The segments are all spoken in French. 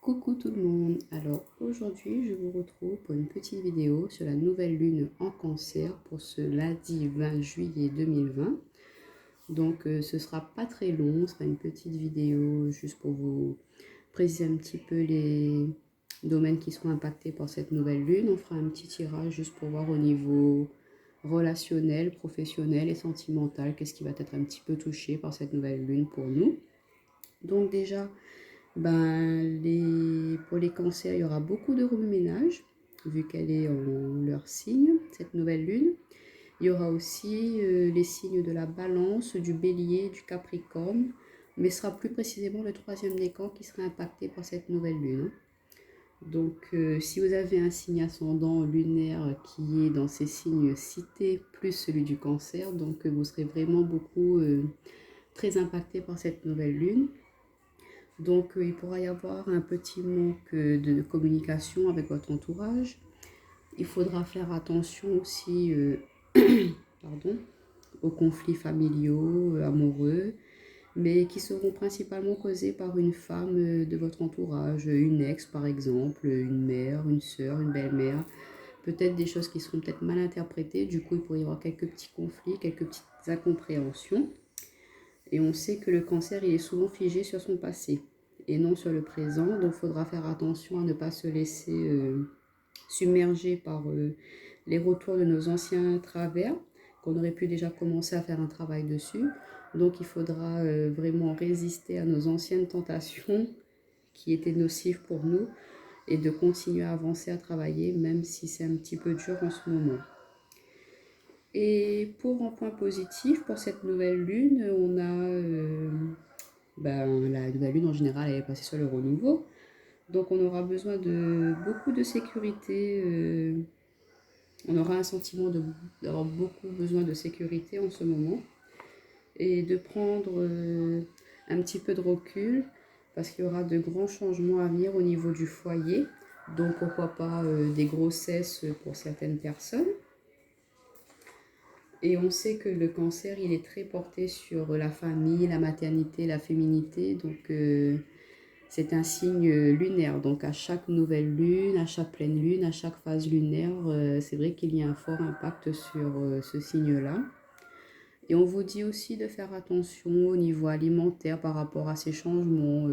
Coucou tout le monde, alors aujourd'hui je vous retrouve pour une petite vidéo sur la nouvelle lune en cancer pour ce lundi 20 juillet 2020. Donc ce sera pas très long, ce sera une petite vidéo juste pour vous préciser un petit peu les domaines qui seront impactés par cette nouvelle lune. On fera un petit tirage juste pour voir au niveau relationnel, professionnel et sentimental qu'est-ce qui va être un petit peu touché par cette nouvelle lune pour nous. Donc déjà, pour les cancers, il y aura beaucoup de remue-ménage, vu qu'elle est en leur signe, cette nouvelle lune. Il y aura aussi les signes de la balance, du bélier, du capricorne, mais ce sera plus précisément le troisième décan qui sera impacté par cette nouvelle lune. Donc si vous avez un signe ascendant lunaire qui est dans ces signes cités, plus celui du cancer, donc vous serez vraiment beaucoup très impacté par cette nouvelle lune. Donc, il pourra y avoir un petit manque de communication avec votre entourage. Il faudra faire attention aussi pardon, aux conflits familiaux, amoureux, mais qui seront principalement causés par une femme de votre entourage, une ex par exemple, une mère, une sœur, une belle-mère. Peut-être des choses qui seront peut-être mal interprétées. Du coup, il pourrait y avoir quelques petits conflits, quelques petites incompréhensions. Et on sait que le cancer, il est souvent figé sur son passé et non sur le présent. Donc, il faudra faire attention à ne pas se laisser submerger par les retours de nos anciens travers, qu'on aurait pu déjà commencer à faire un travail dessus. Donc, il faudra vraiment résister à nos anciennes tentations qui étaient nocives pour nous et de continuer à avancer, à travailler, même si c'est un petit peu dur en ce moment. Et pour un point positif, pour cette nouvelle lune, on a la nouvelle lune en général elle est passée sur le renouveau. Donc on aura besoin de beaucoup de sécurité. On aura un sentiment d'avoir beaucoup besoin de sécurité en ce moment. Et de prendre un petit peu de recul parce qu'il y aura de grands changements à venir au niveau du foyer. Donc pourquoi pas des grossesses pour certaines personnes. Et on sait que le cancer, il est très porté sur la famille, la maternité, la féminité. Donc, c'est un signe lunaire. Donc, à chaque nouvelle lune, à chaque pleine lune, à chaque phase lunaire, c'est vrai qu'il y a un fort impact sur ce signe-là. Et on vous dit aussi de faire attention au niveau alimentaire par rapport à ces changements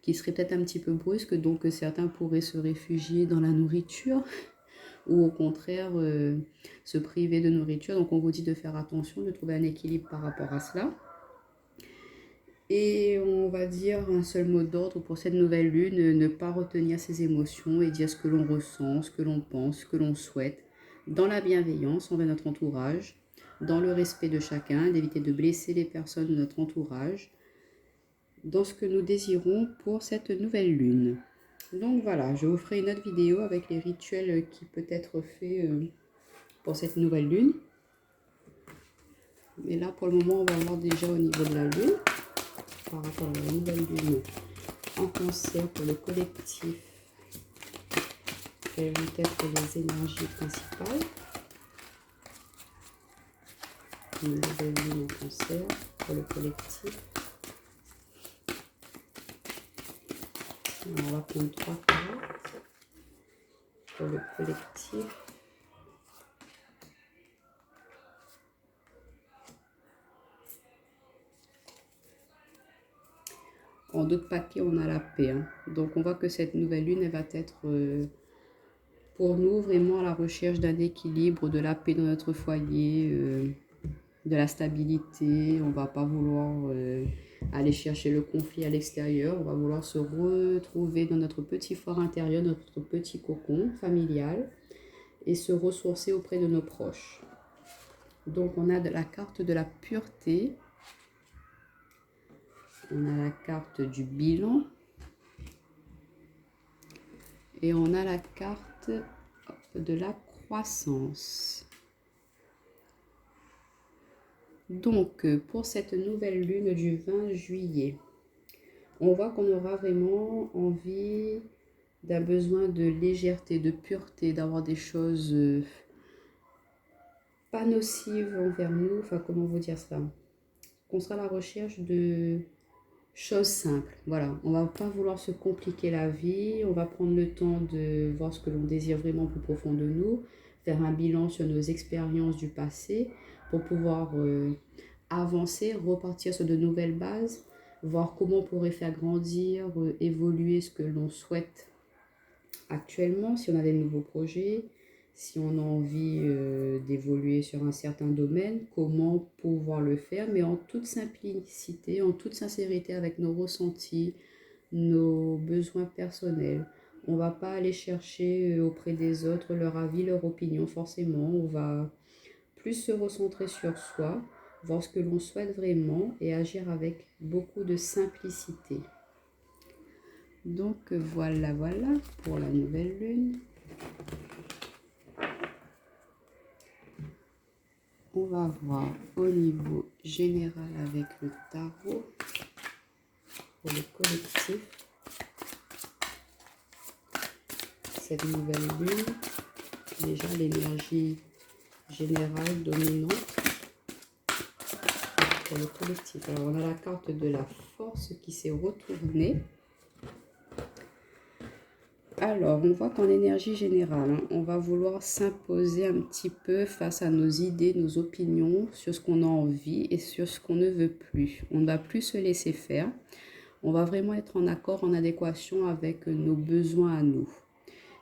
qui seraient peut-être un petit peu brusques. Donc, certains pourraient se réfugier dans la nourriture ou au contraire se priver de nourriture. Donc on vous dit de faire attention, de trouver un équilibre par rapport à cela. Et on va dire un seul mot d'ordre pour cette nouvelle lune, ne pas retenir ses émotions et dire ce que l'on ressent, ce que l'on pense, ce que l'on souhaite, dans la bienveillance envers notre entourage, dans le respect de chacun, d'éviter de blesser les personnes de notre entourage, dans ce que nous désirons pour cette nouvelle lune. Donc voilà, je vous ferai une autre vidéo avec les rituels qui peuvent être faits pour cette nouvelle lune. Mais là, pour le moment, on va voir déjà au niveau de la lune, par rapport à la nouvelle lune en cancer pour le collectif. Quelles vont être les énergies principales? Une nouvelle lune en cancer pour le collectif. Alors, on va prendre 3 cartes pour le collectif. En d'autres paquets, on a la paix. Donc, on voit que cette nouvelle lune, elle va être pour nous vraiment à la recherche d'un équilibre, de la paix dans notre foyer, de la stabilité. On ne va pas vouloir aller chercher le conflit à l'extérieur. On va vouloir se retrouver dans notre petit fort intérieur, notre petit cocon familial et se ressourcer auprès de nos proches. Donc, on a la carte de la pureté. On a la carte du bilan. Et on a la carte de la croissance. Donc, pour cette nouvelle lune du 20 juillet, on voit qu'on aura vraiment envie d'un besoin de légèreté, de pureté, d'avoir des choses pas nocives envers nous. Enfin, comment vous dire ça? Qu'on sera à la recherche de Chose simple, voilà, on va pas vouloir se compliquer la vie, on va prendre le temps de voir ce que l'on désire vraiment plus profond de nous, faire un bilan sur nos expériences du passé pour pouvoir avancer, repartir sur de nouvelles bases, voir comment on pourrait faire grandir, évoluer ce que l'on souhaite actuellement, si on a des nouveaux projets, si on a envie d'évoluer sur un certain domaine, comment pouvoir le faire, mais en toute simplicité, en toute sincérité avec nos ressentis, nos besoins personnels. On ne va pas aller chercher auprès des autres leur avis, leur opinion forcément. On va plus se recentrer sur soi, voir ce que l'on souhaite vraiment et agir avec beaucoup de simplicité. Donc voilà pour la nouvelle lune. On va voir au niveau général avec le tarot pour le collectif. Cette nouvelle lune, déjà l'énergie générale dominante pour le collectif. Alors on a la carte de la force qui s'est retournée. Alors, on voit qu'en énergie générale, on va vouloir s'imposer un petit peu face à nos idées, nos opinions sur ce qu'on a envie et sur ce qu'on ne veut plus. On ne va plus se laisser faire. On va vraiment être en accord, en adéquation avec nos besoins à nous.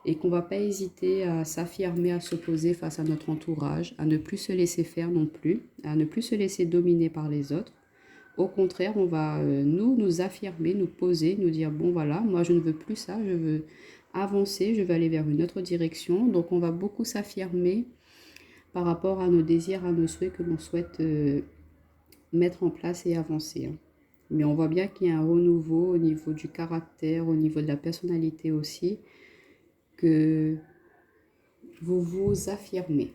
Et qu'on ne va pas hésiter à s'affirmer, à s'opposer face à notre entourage, à ne plus se laisser faire non plus, à ne plus se laisser dominer par les autres. Au contraire, on va nous affirmer, nous poser, nous dire, bon voilà, moi je ne veux plus ça, je veux avancer, je veux aller vers une autre direction. Donc on va beaucoup s'affirmer par rapport à nos désirs, à nos souhaits que l'on souhaite mettre en place et avancer. Mais on voit bien qu'il y a un renouveau au niveau du caractère, au niveau de la personnalité aussi, que vous vous affirmez.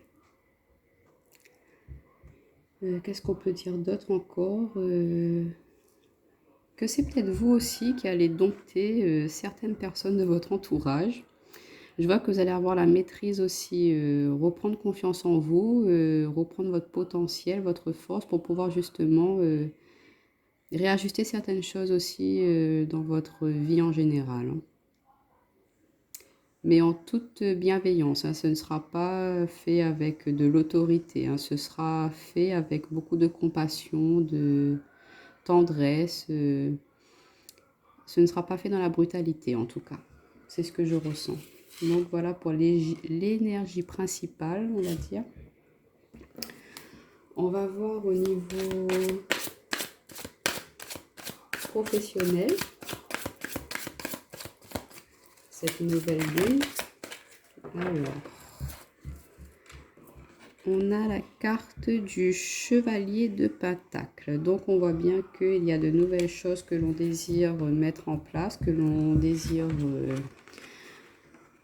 Qu'est-ce qu'on peut dire d'autre encore que c'est peut-être vous aussi qui allez dompter certaines personnes de votre entourage. Je vois que vous allez avoir la maîtrise aussi, reprendre confiance en vous, reprendre votre potentiel, votre force pour pouvoir justement réajuster certaines choses aussi dans votre vie en général. Mais en toute bienveillance, hein, ce ne sera pas fait avec de l'autorité, hein, ce sera fait avec beaucoup de compassion, de tendresse. Ce ne sera pas fait dans la brutalité en tout cas. C'est ce que je ressens. Donc voilà pour l'énergie principale, on va dire. On va voir au niveau professionnel cette nouvelle lune. Alors, on a la carte du chevalier de Pentacle. Donc on voit bien qu'il y a de nouvelles choses que l'on désire mettre en place, que l'on désire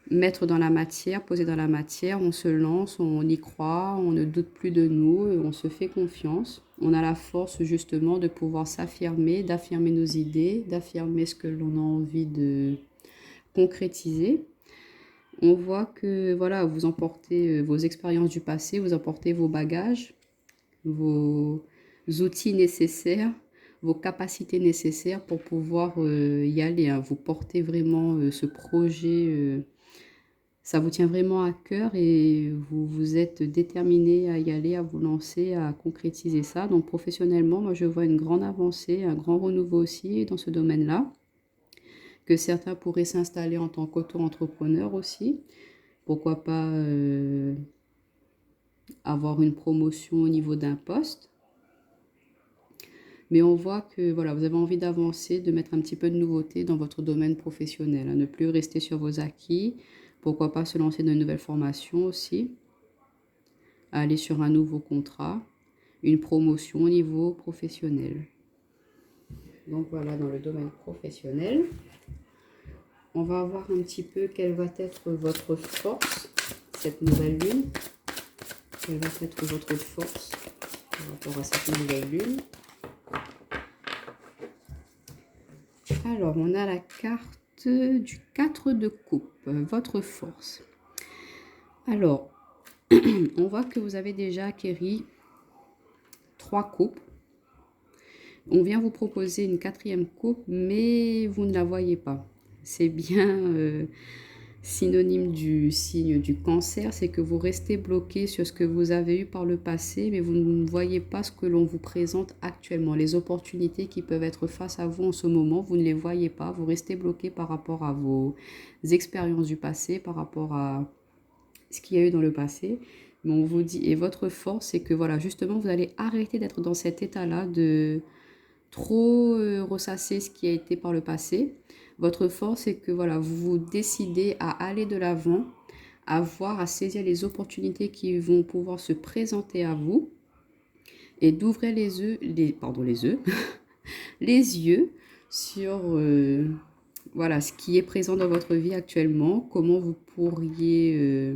mettre dans la matière, poser dans la matière. On se lance, on y croit, on ne doute plus de nous, on se fait confiance. On a la force justement de pouvoir s'affirmer, d'affirmer nos idées, d'affirmer ce que l'on a envie de concrétiser. On voit que voilà, vous emportez vos expériences du passé, vous emportez vos bagages, vos outils nécessaires, vos capacités nécessaires pour pouvoir y aller. Hein. Vous portez vraiment ce projet, ça vous tient vraiment à cœur et vous êtes déterminé à y aller, à vous lancer, à concrétiser ça. Donc professionnellement, moi je vois une grande avancée, un grand renouveau aussi dans ce domaine-là. Que certains pourraient s'installer en tant qu'auto-entrepreneur aussi. Pourquoi pas avoir une promotion au niveau d'un poste. Mais on voit que voilà, vous avez envie d'avancer, de mettre un petit peu de nouveauté dans votre domaine professionnel. Hein, ne plus rester sur vos acquis. Pourquoi pas se lancer dans une nouvelle formation aussi. Aller sur un nouveau contrat. Une promotion au niveau professionnel. Donc voilà, dans le domaine professionnel. On va voir un petit peu quelle va être votre force, cette nouvelle lune. Quelle va être votre force par rapport à cette nouvelle lune. Alors, on a la carte du 4 de coupe, votre force. Alors, on voit que vous avez déjà acquéri 3 coupes. On vient vous proposer une quatrième coupe, mais vous ne la voyez pas. C'est bien synonyme du signe du cancer, c'est que vous restez bloqué sur ce que vous avez eu par le passé, mais vous ne voyez pas ce que l'on vous présente actuellement. Les opportunités qui peuvent être face à vous en ce moment, vous ne les voyez pas. Vous restez bloqué par rapport à vos expériences du passé, par rapport à ce qu'il y a eu dans le passé. Mais on vous dit, et votre force, c'est que voilà, justement, vous allez arrêter d'être dans cet état-là de trop ressasser ce qui a été par le passé. Votre force, c'est que voilà, vous vous décidez à aller de l'avant, à voir, à saisir les opportunités qui vont pouvoir se présenter à vous et d'ouvrir les yeux sur voilà, ce qui est présent dans votre vie actuellement, comment vous pourriez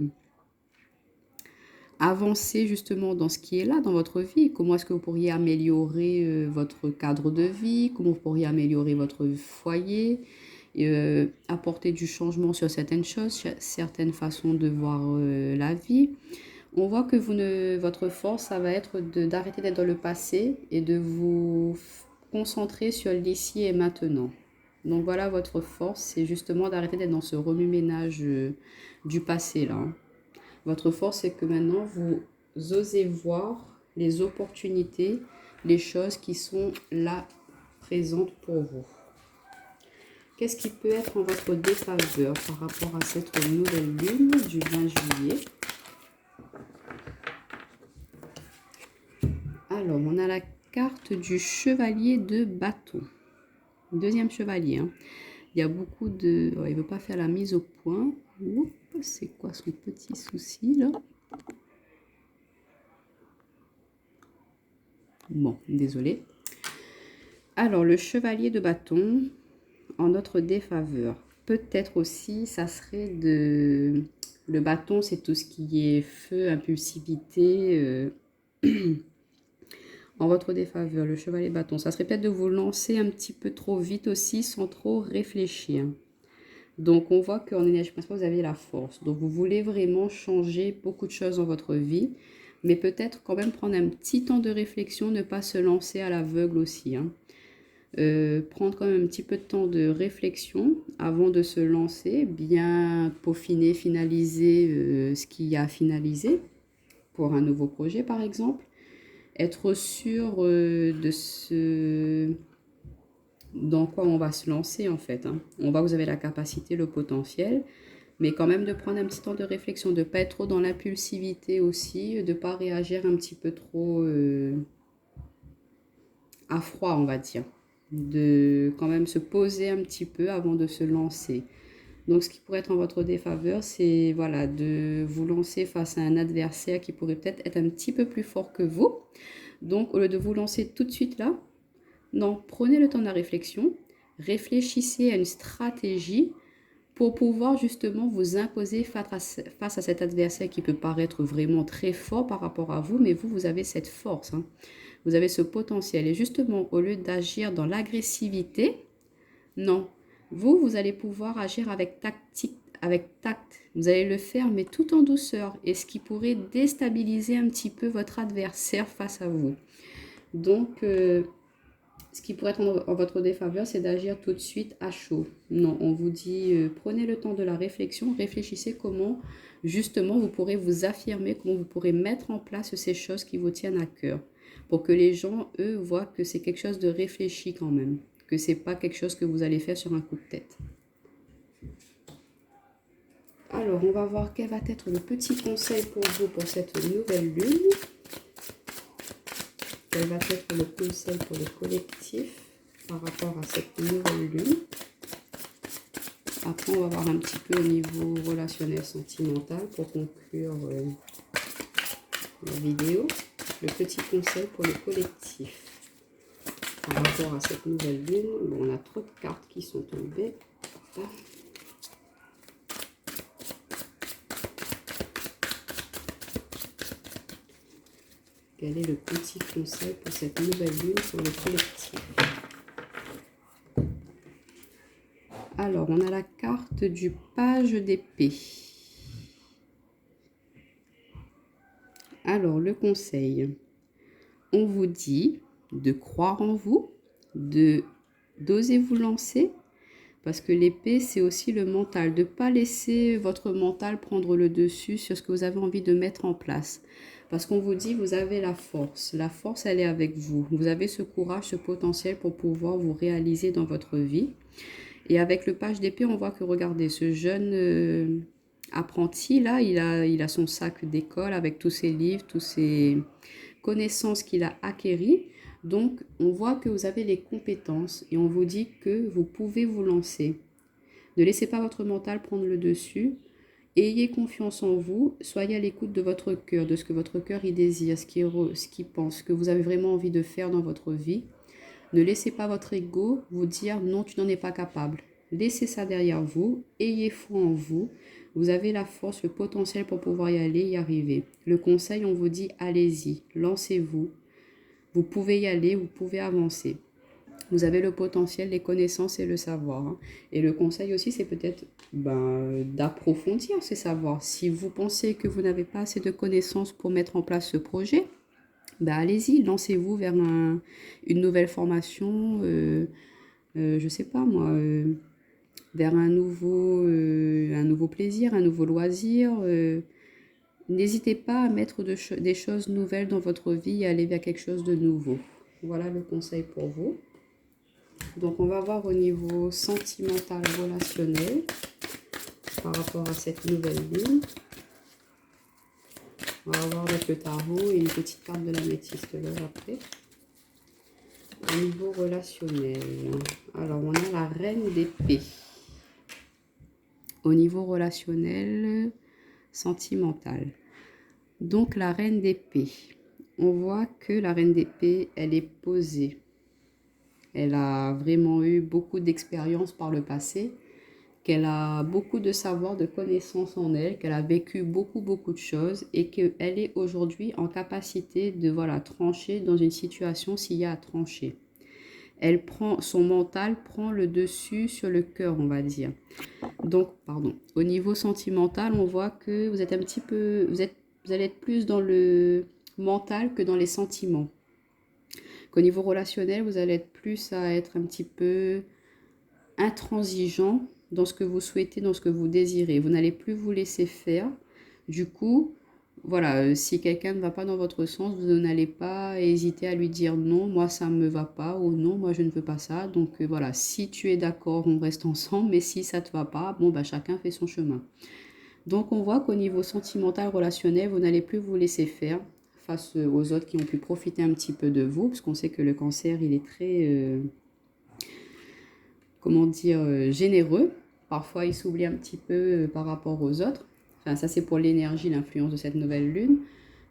avancer justement dans ce qui est là dans votre vie. Comment est-ce que vous pourriez améliorer votre cadre de vie, comment vous pourriez améliorer votre foyer, apporter du changement sur certaines choses, certaines façons de voir la vie. On voit que votre force, ça va être d'arrêter d'être dans le passé et de vous concentrer sur l'ici et maintenant. Donc voilà, votre force, c'est justement d'arrêter d'être dans ce remue-ménage du passé là. Votre force, c'est que maintenant, vous osez voir les opportunités, les choses qui sont là, présentes pour vous. Qu'est-ce qui peut être en votre défaveur par rapport à cette nouvelle lune du 20 juillet? Alors, on a la carte du chevalier de bâton. Deuxième chevalier. Hein. Il y a beaucoup de... Oh, il ne veut pas faire la mise au point. C'est quoi son petit souci là? Bon, désolé. Alors, le chevalier de bâton, en notre défaveur. Peut-être aussi, ça serait de... Le bâton, c'est tout ce qui est feu, impulsivité. En votre défaveur, le chevalier bâton. Ça serait peut-être de vous lancer un petit peu trop vite aussi, sans trop réfléchir. Donc, on voit qu'en énergie principale, vous avez la force. Donc, vous voulez vraiment changer beaucoup de choses dans votre vie. Mais peut-être quand même prendre un petit temps de réflexion, ne pas se lancer à l'aveugle aussi. Hein. Prendre quand même un petit peu de temps de réflexion avant de se lancer, bien peaufiner, finaliser ce qu'il y a à finaliser pour un nouveau projet par exemple. Être sûr de ce dans quoi on va se lancer en fait. Hein. On voit que vous avez la capacité, le potentiel, mais quand même de prendre un petit temps de réflexion, de ne pas être trop dans l'impulsivité aussi, de ne pas réagir un petit peu trop à froid on va dire. De quand même se poser un petit peu avant de se lancer. Donc ce qui pourrait être en votre défaveur, c'est voilà, de vous lancer face à un adversaire qui pourrait peut-être être un petit peu plus fort que vous. Donc au lieu de vous lancer tout de suite là, non, prenez le temps de la réflexion, réfléchissez à une stratégie pour pouvoir justement vous imposer face à cet adversaire qui peut paraître vraiment très fort par rapport à vous, mais vous avez cette force. Hein. Vous avez ce potentiel. Et justement, au lieu d'agir dans l'agressivité, non. Vous allez pouvoir agir avec tactique, avec tact. Vous allez le faire, mais tout en douceur. Et ce qui pourrait déstabiliser un petit peu votre adversaire face à vous. Donc, ce qui pourrait être en votre défaveur, c'est d'agir tout de suite à chaud. Non, on vous dit, prenez le temps de la réflexion. Réfléchissez comment, justement, vous pourrez vous affirmer, comment vous pourrez mettre en place ces choses qui vous tiennent à cœur. Pour que les gens, eux, voient que c'est quelque chose de réfléchi quand même. Que c'est pas quelque chose que vous allez faire sur un coup de tête. Alors, on va voir quel va être le petit conseil pour vous pour cette nouvelle lune. Quel va être le conseil pour le collectif par rapport à cette nouvelle lune. Après, on va voir un petit peu au niveau relationnel sentimental pour conclure la vidéo. Le petit conseil pour le collectif. Par rapport à cette nouvelle lune, bon, on a trop de cartes qui sont tombées. Quel est le petit conseil pour cette nouvelle lune pour le collectif? Alors, on a la carte du page d'épée. Alors, le conseil. On vous dit de croire en vous, d'oser vous lancer. Parce que l'épée, c'est aussi le mental. De ne pas laisser votre mental prendre le dessus sur ce que vous avez envie de mettre en place. Parce qu'on vous dit, vous avez la force. La force, elle est avec vous. Vous avez ce courage, ce potentiel pour pouvoir vous réaliser dans votre vie. Et avec le page d'épée, on voit que, regardez, ce jeune apprenti, là, il a son sac d'école avec tous ses livres, toutes ses connaissances qu'il a acquéries. Donc, on voit que vous avez les compétences et on vous dit que vous pouvez vous lancer. Ne laissez pas votre mental prendre le dessus. Ayez confiance en vous. Soyez à l'écoute de votre cœur, de ce que votre cœur y désire, ce qu'il pense, ce que vous avez vraiment envie de faire dans votre vie. Ne laissez pas votre ego vous dire non, tu n'en es pas capable. Laissez ça derrière vous. Ayez foi en vous. Vous avez la force, le potentiel pour pouvoir y aller, y arriver. Le conseil, on vous dit allez-y, lancez-vous. Vous pouvez y aller, vous pouvez avancer. Vous avez le potentiel, les connaissances et le savoir. Et le conseil aussi, c'est peut-être d'approfondir ces savoirs. Si vous pensez que vous n'avez pas assez de connaissances pour mettre en place ce projet, allez-y, lancez-vous vers une nouvelle formation, je ne sais pas moi, vers un nouveau plaisir, un nouveau loisir. N'hésitez pas à mettre des choses nouvelles dans votre vie et aller vers quelque chose de nouveau. Voilà le conseil pour vous. Donc, on va voir au niveau sentimental, relationnel, par rapport à cette nouvelle lune. On va voir avec le tarot et une petite carte de l'améthyste là après. Au niveau relationnel, alors on a la reine d'épée. Au niveau relationnel, sentimental. Donc, la reine d'épée. On voit que la reine d'épée, elle est posée. Elle a vraiment eu beaucoup d'expérience par le passé, qu'elle a beaucoup de savoir, de connaissances en elle, qu'elle a vécu beaucoup de choses et qu'elle est aujourd'hui en capacité de trancher dans une situation s'il y a à trancher. Son mental prend le dessus sur le cœur, on va dire. Donc, au niveau sentimental, on voit que vous êtes vous allez être plus dans le mental que dans les sentiments. Qu'au niveau relationnel, vous allez être plus à être un petit peu intransigeant dans ce que vous souhaitez, dans ce que vous désirez. Vous n'allez plus vous laisser faire. Du coup, si quelqu'un ne va pas dans votre sens, vous n'allez pas hésiter à lui dire non, moi ça ne me va pas, ou non, moi je ne veux pas ça. Donc si tu es d'accord, on reste ensemble, mais si ça ne te va pas, chacun fait son chemin. Donc on voit qu'au niveau sentimental, relationnel, vous n'allez plus vous laisser faire face aux autres qui ont pu profiter un petit peu de vous, parce qu'on sait que le cancer, il est très, généreux. Parfois, il s'oublie un petit peu par rapport aux autres. Enfin, ça, c'est pour l'énergie, l'influence de cette nouvelle lune.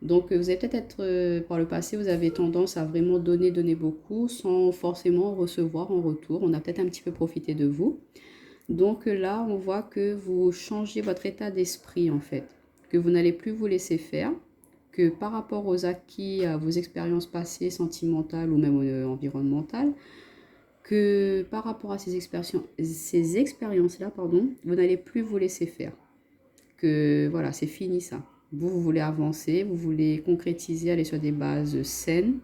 Donc, vous allez peut-être par le passé, vous avez tendance à vraiment donner beaucoup, sans forcément recevoir en retour. On a peut-être un petit peu profité de vous. Donc là, on voit que vous changez votre état d'esprit, en fait. Que vous n'allez plus vous laisser faire. Que par rapport aux acquis, à vos expériences passées, sentimentales ou même environnementales, que par rapport à ces expériences-là, vous n'allez plus vous laisser faire. Que c'est fini ça. Vous voulez avancer, vous voulez concrétiser, aller sur des bases saines,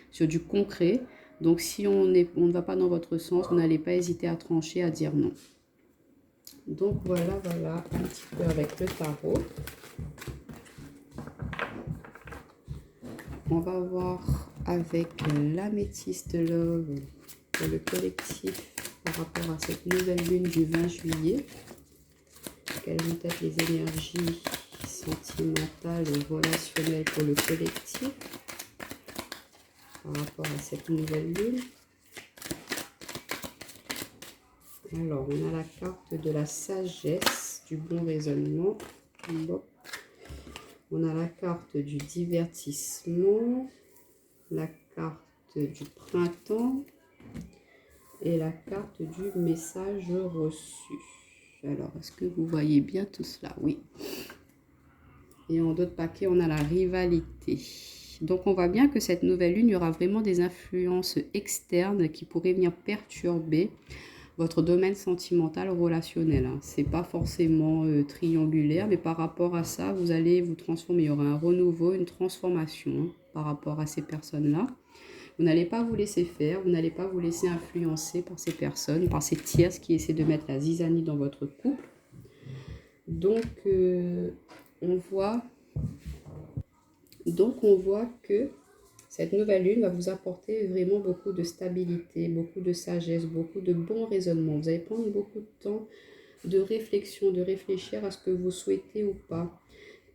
sur du concret. Donc si on ne va pas dans votre sens, vous n'allez pas hésiter à trancher, à dire non. Donc voilà, un petit peu avec le tarot. On va voir avec l'améthyste love pour le collectif par rapport à cette nouvelle lune du 20 juillet. Quelles vont être les énergies sentimentales et relationnelles pour le collectif par rapport à cette nouvelle lune. Alors, on a la carte de la sagesse, du bon raisonnement. On a la carte du divertissement, la carte du printemps et la carte du message reçu. Alors, est-ce que vous voyez bien tout cela? Oui. Et en d'autres paquets, on a la rivalité. Donc, on voit bien que cette nouvelle lune, il y aura vraiment des influences externes qui pourraient venir perturber votre domaine sentimental relationnel. C'est pas forcément triangulaire, mais par rapport à ça, vous allez vous transformer. Il y aura un renouveau, une transformation par rapport à ces personnes-là. Vous n'allez pas vous laisser faire, vous n'allez pas vous laisser influencer par ces personnes, par ces tierces qui essaient de mettre la zizanie dans votre couple. Donc, on voit que cette nouvelle lune va vous apporter vraiment beaucoup de stabilité, beaucoup de sagesse, beaucoup de bons raisonnements. Vous allez prendre beaucoup de temps de réflexion, de réfléchir à ce que vous souhaitez ou pas.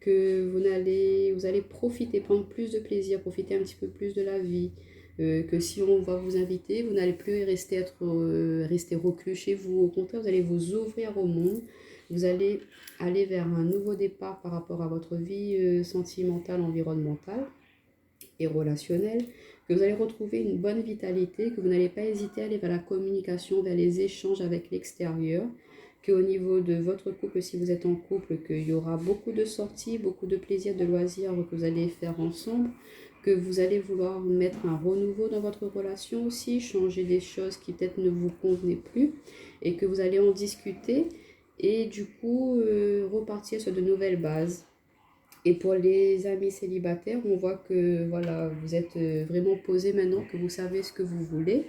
Que vous allez profiter, prendre plus de plaisir, profiter un petit peu plus de la vie. Que si on va vous inviter, vous n'allez plus rester reclus chez vous. Au contraire, vous allez vous ouvrir au monde. Vous allez aller vers un nouveau départ par rapport à votre vie sentimentale, environnementale et relationnelle. Que vous allez retrouver une bonne vitalité, que vous n'allez pas hésiter à aller vers la communication, vers les échanges avec l'extérieur. Qu'au niveau de votre couple, si vous êtes en couple, qu'il y aura beaucoup de sorties, beaucoup de plaisirs, de loisirs que vous allez faire ensemble, que vous allez vouloir mettre un renouveau dans votre relation aussi, changer des choses qui peut-être ne vous convenaient plus, et que vous allez en discuter, et du coup repartir sur de nouvelles bases. Et pour les amis célibataires, on voit que voilà, vous êtes vraiment posé maintenant, que vous savez ce que vous voulez,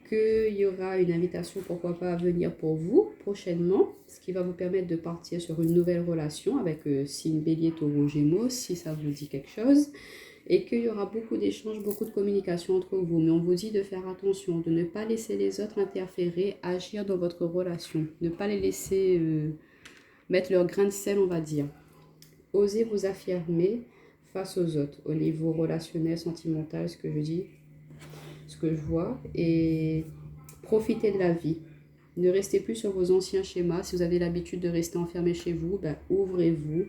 qu'il y aura une invitation, pourquoi pas, à venir pour vous prochainement, ce qui va vous permettre de partir sur une nouvelle relation avec signe Bélier, Taureau, Gémeaux, si ça vous dit quelque chose, et qu'il y aura beaucoup d'échanges, beaucoup de communication entre vous. Mais on vous dit de faire attention, de ne pas laisser les autres interférer, agir dans votre relation, ne pas les laisser mettre leur grain de sel, on va dire. Osez vous affirmer face aux autres, au niveau relationnel, sentimental, ce que je dis, ce que je vois, et profitez de la vie. Ne restez plus sur vos anciens schémas. Si vous avez l'habitude de rester enfermé chez vous, ben, ouvrez-vous.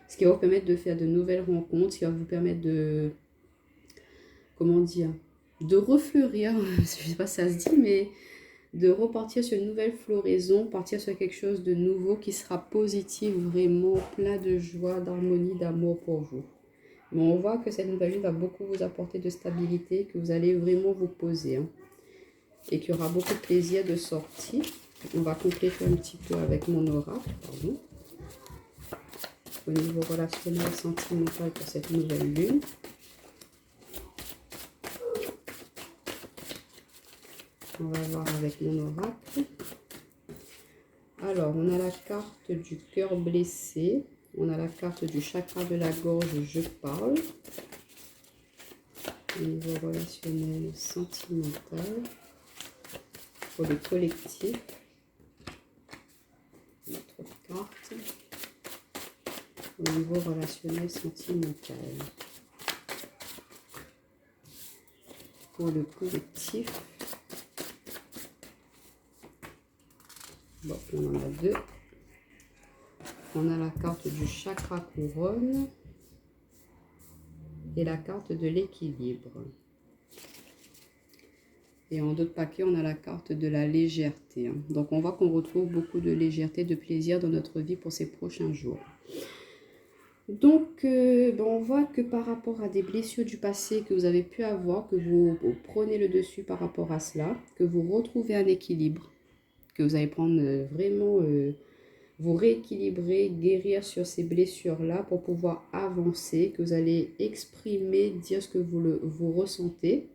Ce qui va vous permettre de faire de nouvelles rencontres, ce qui va vous permettre de, comment dire, de refleurir, je ne sais pas si ça se dit, mais de repartir sur une nouvelle floraison, partir sur quelque chose de nouveau qui sera positif, vraiment plein de joie, d'harmonie, d'amour pour vous. Mais on voit que cette nouvelle lune va beaucoup vous apporter de stabilité, que vous allez vraiment vous poser, hein, et qu'il y aura beaucoup de plaisir de sortie. On va compléter un petit peu avec mon oracle, pardon, au niveau relationnel, sentimental pour cette nouvelle lune. On va voir avec mon oracle. Alors, on a la carte du cœur blessé. On a la carte du chakra de la gorge, je parle. Au niveau relationnel, sentimental. Pour le collectif. Notre carte. Au niveau relationnel, sentimental. Pour le collectif. Bon, on en a deux. On a la carte du chakra couronne et la carte de l'équilibre. Et en d'autres paquets, on a la carte de la légèreté. Donc, on voit qu'on retrouve beaucoup de légèreté, de plaisir dans notre vie pour ces prochains jours. Donc, on voit que par rapport à des blessures du passé que vous avez pu avoir, que vous prenez le dessus par rapport à cela, que vous retrouvez un équilibre, que vous allez prendre vraiment... vous rééquilibrer, guérir sur ces blessures-là pour pouvoir avancer, que vous allez exprimer, dire ce que vous ressentez,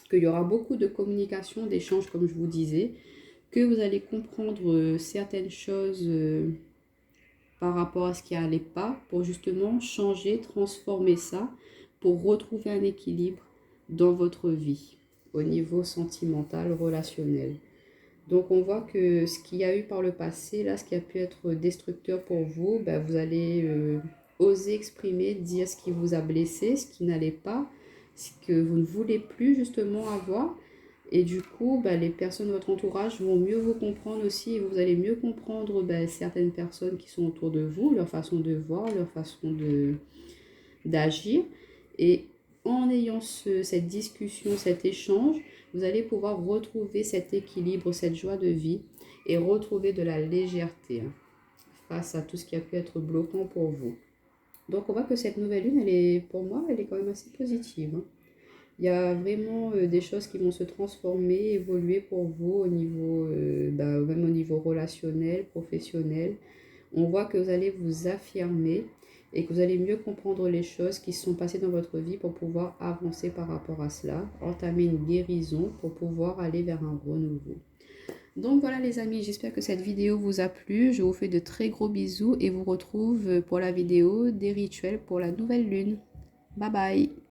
qu'il y aura beaucoup de communication, d'échanges comme je vous disais, que vous allez comprendre certaines choses par rapport à ce qui n'allait pas pour justement changer, transformer ça pour retrouver un équilibre dans votre vie au niveau sentimental, relationnel. Donc, on voit que ce qu'il y a eu par le passé, là, ce qui a pu être destructeur pour vous, ben, vous allez oser exprimer, dire ce qui vous a blessé, ce qui n'allait pas, ce que vous ne voulez plus justement avoir. Et du coup, ben, les personnes de votre entourage vont mieux vous comprendre aussi. Et vous allez mieux comprendre certaines personnes qui sont autour de vous, leur façon de voir, leur façon d'agir. Et en ayant cette discussion, cet échange, vous allez pouvoir retrouver cet équilibre, cette joie de vie et retrouver de la légèreté face à tout ce qui a pu être bloquant pour vous. Donc, on voit que cette nouvelle lune, pour moi, elle est quand même assez positive. Il y a vraiment des choses qui vont se transformer, évoluer pour vous au niveau, même au niveau relationnel, professionnel. On voit que vous allez vous affirmer, et que vous allez mieux comprendre les choses qui se sont passées dans votre vie pour pouvoir avancer par rapport à cela, entamer une guérison pour pouvoir aller vers un renouveau. Donc voilà les amis, j'espère que cette vidéo vous a plu. Je vous fais de très gros bisous et vous retrouve pour la vidéo des rituels pour la nouvelle lune. Bye bye!